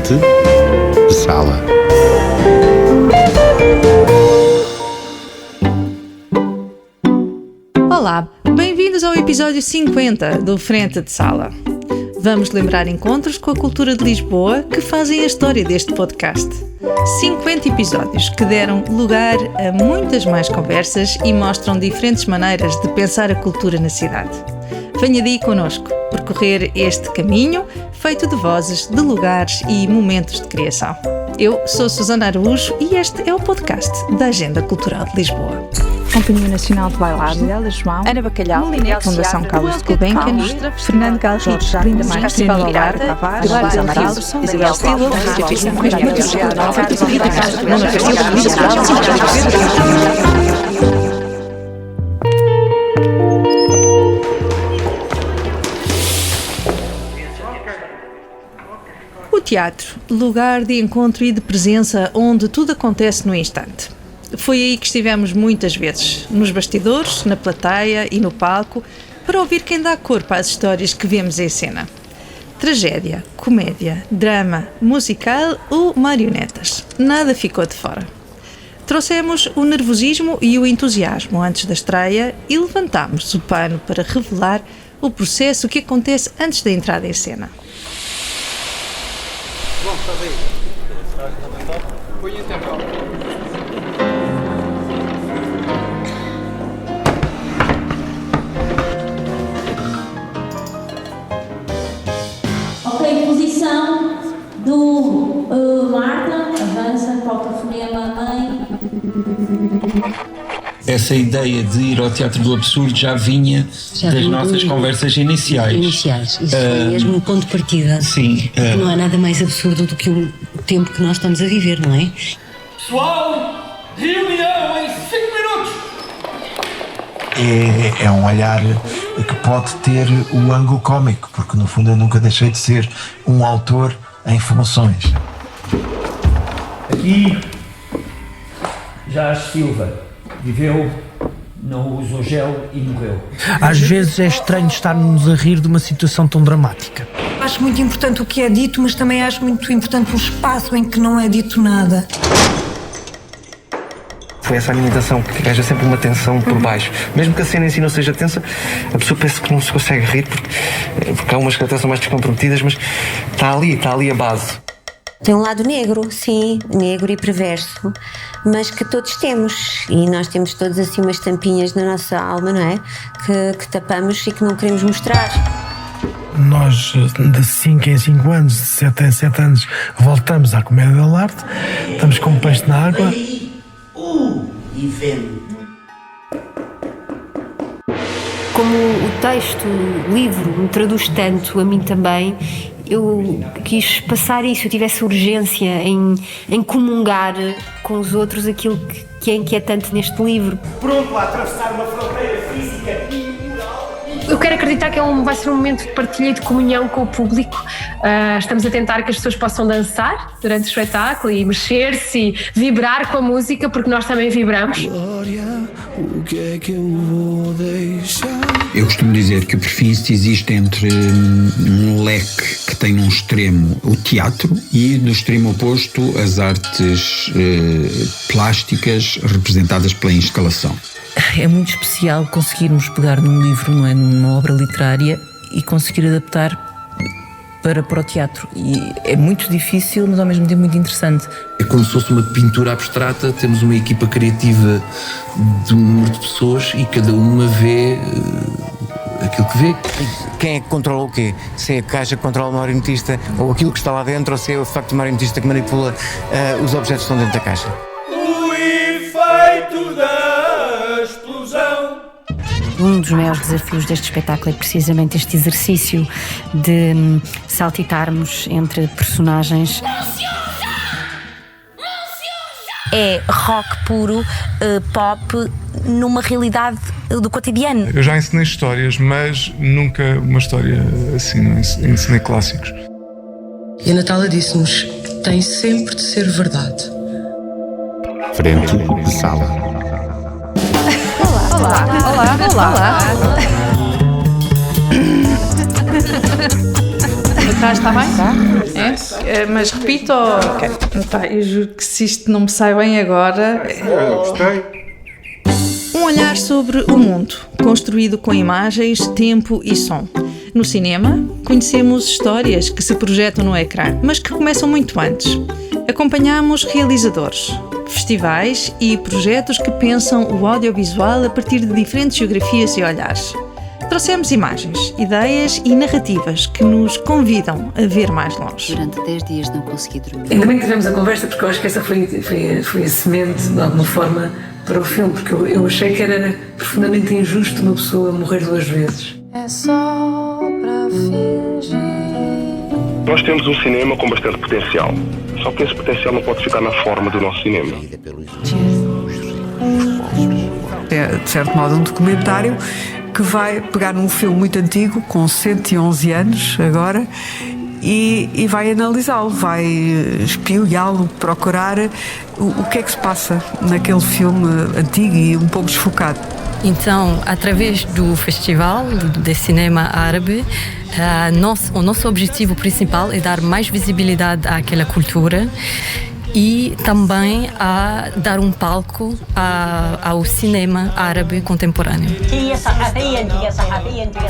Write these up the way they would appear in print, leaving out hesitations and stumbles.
Frente de Sala. Olá, bem-vindos ao episódio 50 do Frente de Sala. Vamos lembrar encontros com a cultura de Lisboa que fazem a história deste podcast. 50 episódios que deram lugar a muitas mais conversas e mostram diferentes maneiras de pensar a cultura na cidade. Venha daí connosco percorrer este caminho feito de vozes, de lugares e momentos de criação. Eu sou Susana Araújo e este é o podcast da Agenda Cultural de Lisboa. Companhia Nacional de Bailado, João, Ana Bacalhau, Fundação Carlos Gulbenkian, Fernando Galrich, Linda Marques, Festival de Arte, Pilar Amaral, Isabel Stilo, Instituição O teatro, lugar de encontro e de presença onde tudo acontece no instante. Foi aí que estivemos muitas vezes, nos bastidores, na plateia e no palco, para ouvir quem dá corpo às histórias que vemos em cena. Tragédia, comédia, drama, musical ou marionetas, nada ficou de fora. Trouxemos o nervosismo e o entusiasmo antes da estreia e levantámos o pano para revelar o processo que acontece antes da entrada em cena. Bom, está bem. Põe em tempo. Ok, posição do Marta, avança, fotofonema, mãe. Essa ideia de ir ao Teatro do Absurdo já vinha das nossas conversas iniciais. Isso foi mesmo um ponto de partida. Sim. Não há nada mais absurdo do que o tempo que nós estamos a viver, não é? Pessoal, reunião em 5 minutos! É um olhar que pode ter o ângulo cómico, porque no fundo eu nunca deixei de ser um autor em funções. Aqui, Jorge Silva viveu, não usou gel e morreu. Às vezes é estranho estarmos a rir de uma situação tão dramática. Acho muito importante o que é dito, mas também acho muito importante o espaço em que não é dito nada. Foi essa alimentação que haja sempre uma tensão por baixo. Mesmo que a cena em si não seja tensa, a pessoa parece que não se consegue rir, porque há umas que até são mais descomprometidas, mas está ali a base. Tem um lado negro, sim, negro e perverso, mas que todos temos. E nós temos todos assim umas tampinhas na nossa alma, não é? Que tapamos e que não queremos mostrar. Nós, de 5 em 5 anos, de 7 em 7 anos, voltamos à comédia dell'arte, estamos como peixe na água. Como o texto, o livro, me traduz tanto, a mim também, eu quis passar isso, eu tivesse urgência em comungar com os outros aquilo que é inquietante neste livro. Pronto a atravessar uma fronteira física e moral. Eu quero acreditar que vai ser um momento de partilha e de comunhão com o público. Estamos a tentar que as pessoas possam dançar durante o espetáculo e mexer-se e vibrar com a música, porque nós também vibramos. Eu costumo dizer que o Perfins existe entre um leque que tem num extremo o teatro e no extremo oposto as artes plásticas representadas pela instalação. É muito especial conseguirmos pegar num livro, não é, numa obra literária e conseguir adaptar para o teatro. E é muito difícil, mas ao mesmo tempo muito interessante. É como se fosse uma pintura abstrata, temos uma equipa criativa de um número de pessoas e cada uma vê aquilo que vê. Quem é que controla o quê? Se é a caixa que controla o marionetista ou aquilo que está lá dentro, ou se é o facto do marionetista que manipula os objetos que estão dentro da caixa? O efeito da explosão. Um dos maiores desafios deste espetáculo é precisamente este exercício de saltitarmos entre personagens. É rock puro, pop, numa realidade do cotidiano. Eu já ensinei histórias, mas nunca uma história assim, não ensinei clássicos. E a Natália disse-nos: tem sempre de ser verdade. Frente de Sala. Olá. Está bem? É? Mas repito. Tá, eu juro que se isto não me sai bem agora. Gostei. Um olhar sobre o mundo, construído com imagens, tempo e som. No cinema, conhecemos histórias que se projetam no ecrã, mas que começam muito antes. Acompanhamos realizadores, festivais e projetos que pensam o audiovisual a partir de diferentes geografias e olhares. Trouxemos imagens, ideias e narrativas que nos convidam a ver mais longe. Durante 10 dias não consegui dormir. Ainda bem que tivemos a conversa, porque eu acho que essa foi a semente, de alguma forma, para o filme, porque eu achei que era profundamente injusto uma pessoa morrer 2 vezes. É só para fingir. Nós temos um cinema com bastante potencial, só que esse potencial não pode ficar na forma do nosso cinema. É, de certo modo, um documentário que vai pegar num filme muito antigo, com 111 anos agora, e vai analisá-lo, vai espiolhá-lo, procurar o que é que se passa naquele filme antigo e um pouco desfocado. Então, através do Festival de Cinema Árabe, o nosso objetivo principal é dar mais visibilidade àquela cultura e também a dar um palco ao cinema árabe contemporâneo.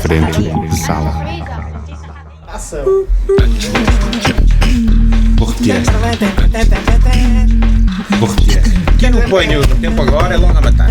Frente de sala. Portier. Quem não põe o tempo agora é logo a matar.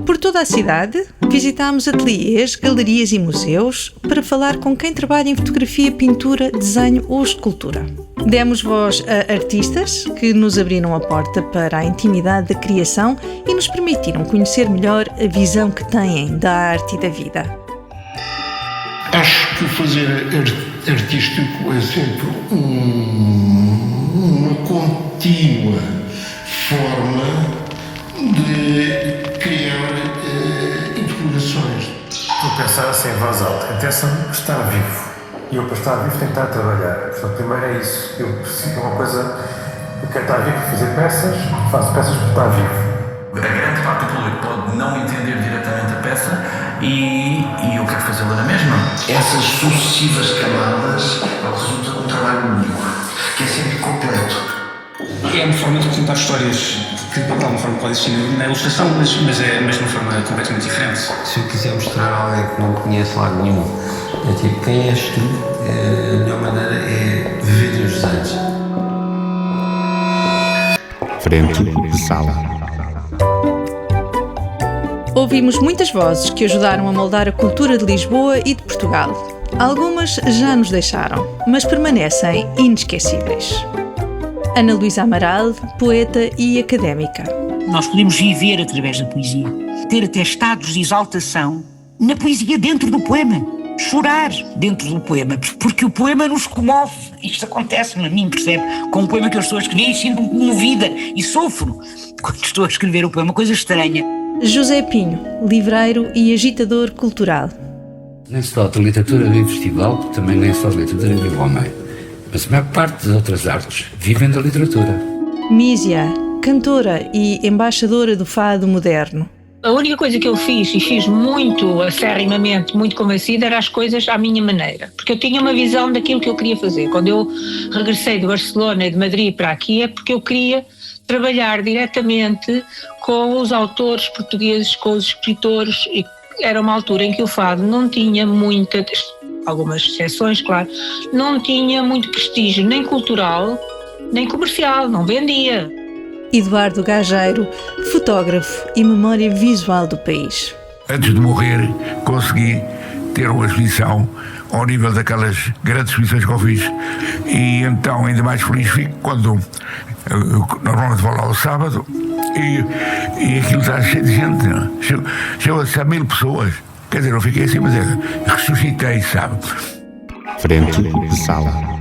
Por toda a cidade, visitámos ateliês, galerias e museus para falar com quem trabalha em fotografia, pintura, desenho ou escultura. Demos voz a artistas que nos abriram a porta para a intimidade da criação e nos permitiram conhecer melhor a visão que têm da arte e da vida. Acho que o fazer artístico é sempre uma contínua forma de criar interrogações. Estou a pensar assim em voz alta. Interessa-me estar vivo. E eu, para estar vivo, tenho que estar a trabalhar. Portanto, primeiro é isso. Eu preciso de uma coisa. Eu quero estar vivo para fazer peças, faço peças para estar vivo. A grande parte do público pode não entender diretamente a peça e eu quero fazê-la na mesma. Essas sucessivas camadas resultam de um trabalho único, que é sempre completo. É uma forma de contar histórias que de alguma forma pode existir na ilustração, mas de uma forma completamente diferente. Se eu quiser mostrar a alguém que não me conhece lado nenhum, é tipo, quem és tu? A melhor maneira é ver os desenhos. Frente de sala. Ouvimos muitas vozes que ajudaram a moldar a cultura de Lisboa e de Portugal. Algumas já nos deixaram, mas permanecem inesquecíveis. Ana Luísa Amaral, poeta e académica. Nós podemos viver através da poesia, ter até estados de exaltação na poesia dentro do poema, chorar dentro do poema, porque o poema nos comove. Isto acontece-me a mim, percebe? Com um poema que eu estou a escrever e sinto-me comovida e sofro quando estou a escrever o poema, coisa estranha. José Pinho, livreiro e agitador cultural. Nem se trata de literatura vive festival, também nem só de literatura vive homem. Mas a maior parte das outras artes vivem da literatura. Mísia, cantora e embaixadora do fado moderno. A única coisa que eu fiz, e fiz muito acerrimamente, muito convencida, era as coisas à minha maneira. Porque eu tinha uma visão daquilo que eu queria fazer. Quando eu regressei de Barcelona e de Madrid para aqui, é porque eu queria trabalhar diretamente com os autores portugueses, com os escritores, e era uma altura em que o fado não tinha muita, algumas exceções, claro, não tinha muito prestígio, nem cultural, nem comercial, não vendia. Eduardo Gageiro, fotógrafo e memória visual do país. Antes de morrer, consegui ter uma exposição ao nível daquelas grandes exposições que eu fiz. E então ainda mais feliz fico quando eu normalmente vou lá ao sábado e aquilo está cheio de gente. Chegou-se a 1000 pessoas. Quer dizer, eu fiquei assim, mas ressuscitei, sabe? Frente de sala.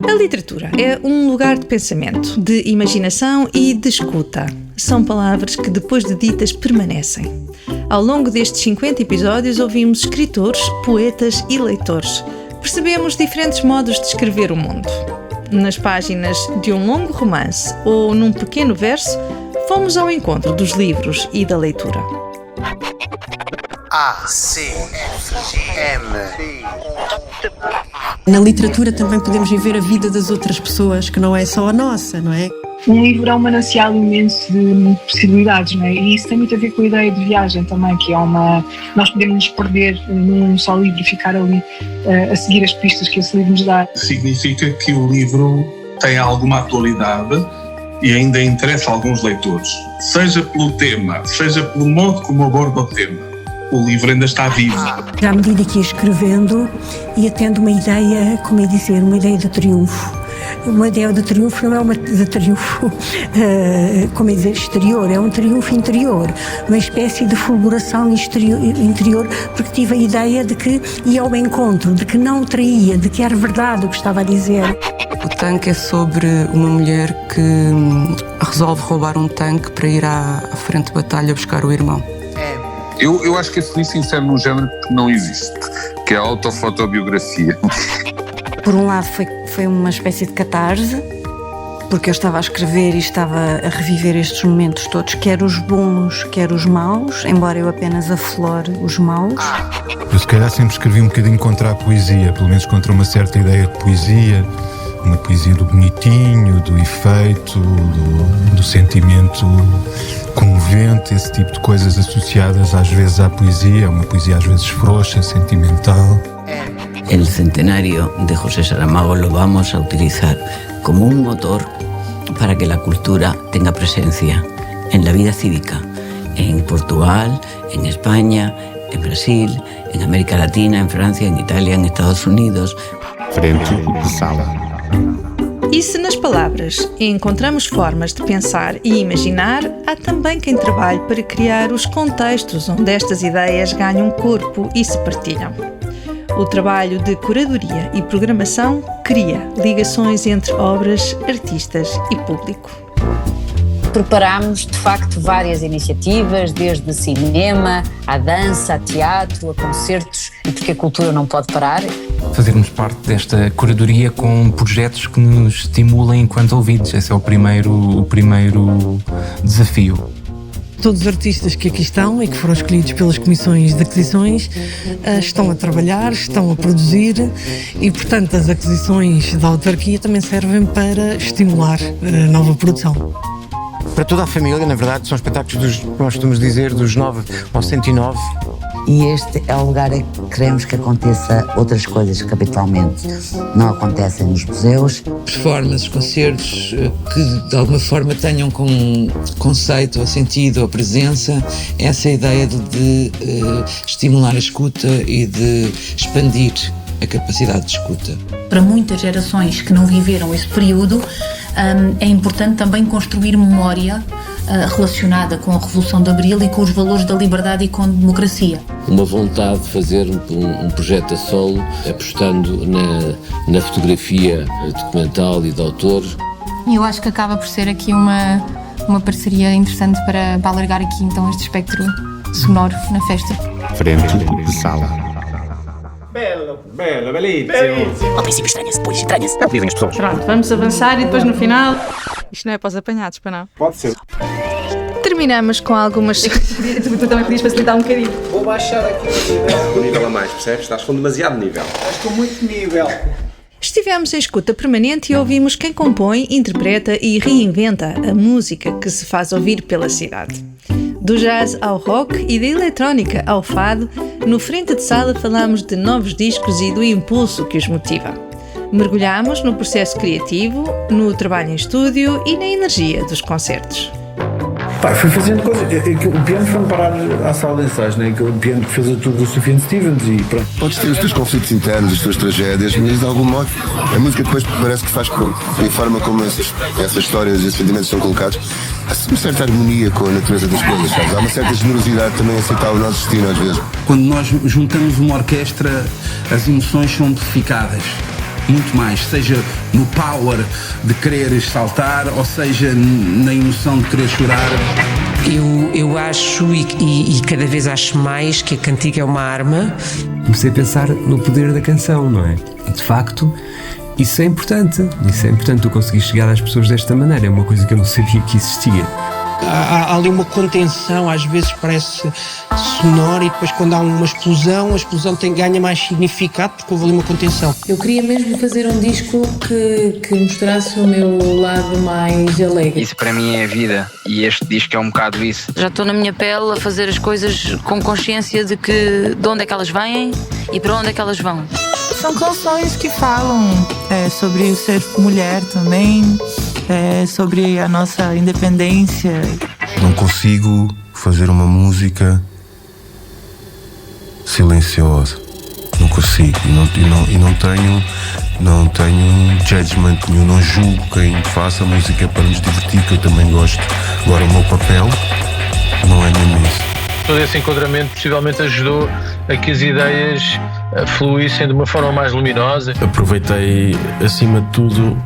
A literatura é um lugar de pensamento, de imaginação e de escuta. São palavras que, depois de ditas, permanecem. Ao longo destes 50 episódios, ouvimos escritores, poetas e leitores. Percebemos diferentes modos de escrever o mundo. Nas páginas de um longo romance ou num pequeno verso, fomos ao encontro dos livros e da leitura. Na literatura também podemos viver a vida das outras pessoas, que não é só a nossa, não é? Um livro é um manancial imenso de possibilidades, não é? E isso tem muito a ver com a ideia de viagem também, que é nós podemos nos perder num só livro e ficar ali a seguir as pistas que esse livro nos dá. Significa que o livro tem alguma atualidade e ainda interessa a alguns leitores, seja pelo tema, seja pelo modo como aborda o tema. O livro ainda está vivo. À medida que ia escrevendo, ia tendo uma ideia, como ia dizer, uma ideia de triunfo. Uma ideia de triunfo não é uma de triunfo, como é dizer, exterior, é um triunfo interior, uma espécie de fulguração interior, porque tive a ideia de que ia ao encontro, de que não traía, de que era verdade o que estava a dizer. O tanque é sobre uma mulher que resolve roubar um tanque para ir à frente de batalha buscar o irmão. Eu acho que esse livro se insere num género que não existe, que é a autofotobiografia. Por um lado foi uma espécie de catarse, porque eu estava a escrever e estava a reviver estes momentos todos, quer os bons, quer os maus, embora eu apenas aflore os maus. Eu se calhar sempre escrevi um bocadinho contra a poesia, pelo menos contra uma certa ideia de poesia, uma poesia do bonitinho, do efeito, do sentimento comovente, esse tipo de coisas associadas às vezes à poesia, uma poesia às vezes frouxa, sentimental. El centenario de José Saramago lo vamos a utilizar como un motor para que la cultura tenga presencia en la vida cívica, en Portugal, en España, en Brasil, en América Latina, en Francia, en Italia, en Estados Unidos. Frente de sala. E se nas palavras encontramos formas de pensar e imaginar, há também quem trabalhe para criar os contextos onde estas ideias ganham corpo e se partilham. O trabalho de curadoria e programação cria ligações entre obras, artistas e público. Preparámos, de facto, várias iniciativas, desde cinema, à dança, a teatro, a concertos, porque a cultura não pode parar. Fazermos parte desta curadoria com projetos que nos estimulem enquanto ouvintes. Esse é o primeiro desafio. Todos os artistas que aqui estão e que foram escolhidos pelas comissões de aquisições estão a trabalhar, estão a produzir e, portanto, as aquisições da autarquia também servem para estimular a nova produção. Para toda a família, na verdade, são espetáculos nós costumamos dizer, dos 9 ao 109. E este é o lugar em que queremos que aconteça outras coisas que habitualmente não acontecem nos museus. Performances, concertos que de alguma forma tenham com conceito ou sentido ou presença essa ideia de estimular a escuta e de expandir a capacidade de escuta. Para muitas gerações que não viveram esse período, é importante também construir memória relacionada com a Revolução de Abril e com os valores da liberdade e com a democracia. Uma vontade de fazer um projeto a solo, apostando na fotografia documental e de autor. E eu acho que acaba por ser aqui uma parceria interessante para alargar aqui então este espectro sonoro na festa. Frente de sala. Bello, bellissimo. Ao princípio estranhas, depois estranhas. É o que dizem as pessoas. Pronto, vamos avançar e depois no final... Isto não é para os apanhados, para não? Pode ser. Terminamos com algumas... Tu também podias facilitar um bocadinho. Vou baixar aqui o nível a mais, percebes? Estás com demasiado nível. Estás com muito nível. Estivemos em escuta permanente e ouvimos quem compõe, interpreta e reinventa a música que se faz ouvir pela cidade. Do jazz ao rock e da eletrónica ao fado, no Frente de Sala falamos de novos discos e do impulso que os motiva. Mergulhamos no processo criativo, no trabalho em estúdio e na energia dos concertos. Fui fazendo coisas. O piano foi-me parar à sala de ensaios, né? O piano que fez a tour do Sufjan Stevens e pronto. Podes ter os teus conflitos internos, as tuas tragédias, mas de algum modo a música depois parece que faz a forma como essas histórias e esses sentimentos são colocados. Há uma certa harmonia com a natureza das coisas, sabes? Há uma certa generosidade também a aceitar o nosso destino às vezes. Quando nós juntamos uma orquestra, as emoções são amplificadas. Muito mais, seja no power de querer saltar, ou seja na emoção de querer chorar. Eu acho e cada vez acho mais que a cantiga é uma arma. Comecei a pensar no poder da canção, não é? E de facto, isso é importante. Tu conseguires chegar às pessoas desta maneira, é uma coisa que eu não sabia que existia. há ali uma contenção, às vezes parece sonora, e depois quando há uma explosão, a explosão ganha mais significado porque houve ali uma contenção. Eu queria mesmo fazer um disco que mostrasse o meu lado mais alegre. Isso para mim é a vida, e este disco é um bocado isso. Já estou na minha pele a fazer as coisas com consciência de onde é que elas vêm e para onde é que elas vão. São canções que falam sobre o ser mulher também, sobre a nossa independência. Não consigo fazer uma música silenciosa. Não consigo. E não tenho judgment nenhum. Não julgo quem faça música para nos divertir, que eu também gosto. Agora, o meu papel não é mesmo isso. Todo esse enquadramento possivelmente ajudou a que as ideias fluíssem de uma forma mais luminosa. Aproveitei, acima de tudo,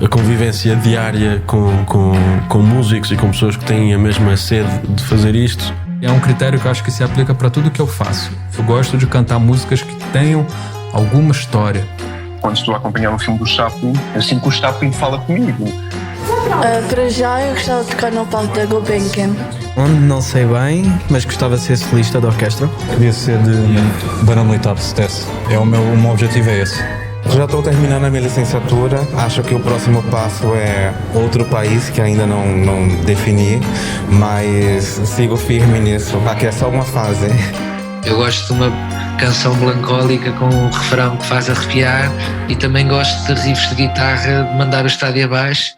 a convivência diária com músicos e com pessoas que têm a mesma sede de fazer isto. É um critério que eu acho que se aplica para tudo que eu faço. Eu gosto de cantar músicas que tenham alguma história. Quando estou a acompanhar um filme do Chaplin, eu sinto que o Chaplin fala comigo. Para já eu gostava de tocar no palco da Gulbenkian. Onde não sei bem, mas gostava de ser solista da orquestra. Queria ser de Barão Militar de Stesse. O meu objetivo é esse. Já estou terminando a minha licenciatura. Acho que o próximo passo é outro país que ainda não defini, mas sigo firme nisso. Aqui é só uma fase. Eu gosto de uma canção melancólica com um refrão que faz arrepiar, e também gosto de riffs de guitarra de mandar o estádio abaixo.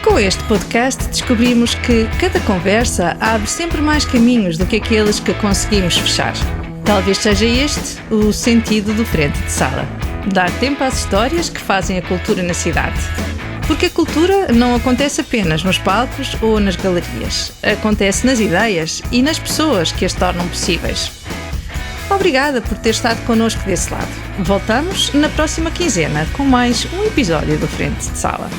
Com este podcast descobrimos que cada conversa abre sempre mais caminhos do que aqueles que conseguimos fechar. Talvez seja este o sentido do Frente de Sala. Dar tempo às histórias que fazem a cultura na cidade. Porque a cultura não acontece apenas nos palcos ou nas galerias. Acontece nas ideias e nas pessoas que as tornam possíveis. Obrigada por ter estado connosco desse lado. Voltamos na próxima quinzena com mais um episódio do Frente de Sala.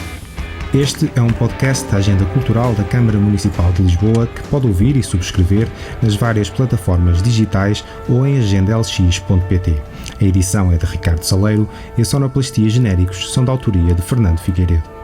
Este é um podcast da Agenda Cultural da Câmara Municipal de Lisboa que pode ouvir e subscrever nas várias plataformas digitais ou em agendalx.pt. A edição é de Ricardo Saleiro e a sonoplastia genéricos são da autoria de Fernando Figueiredo.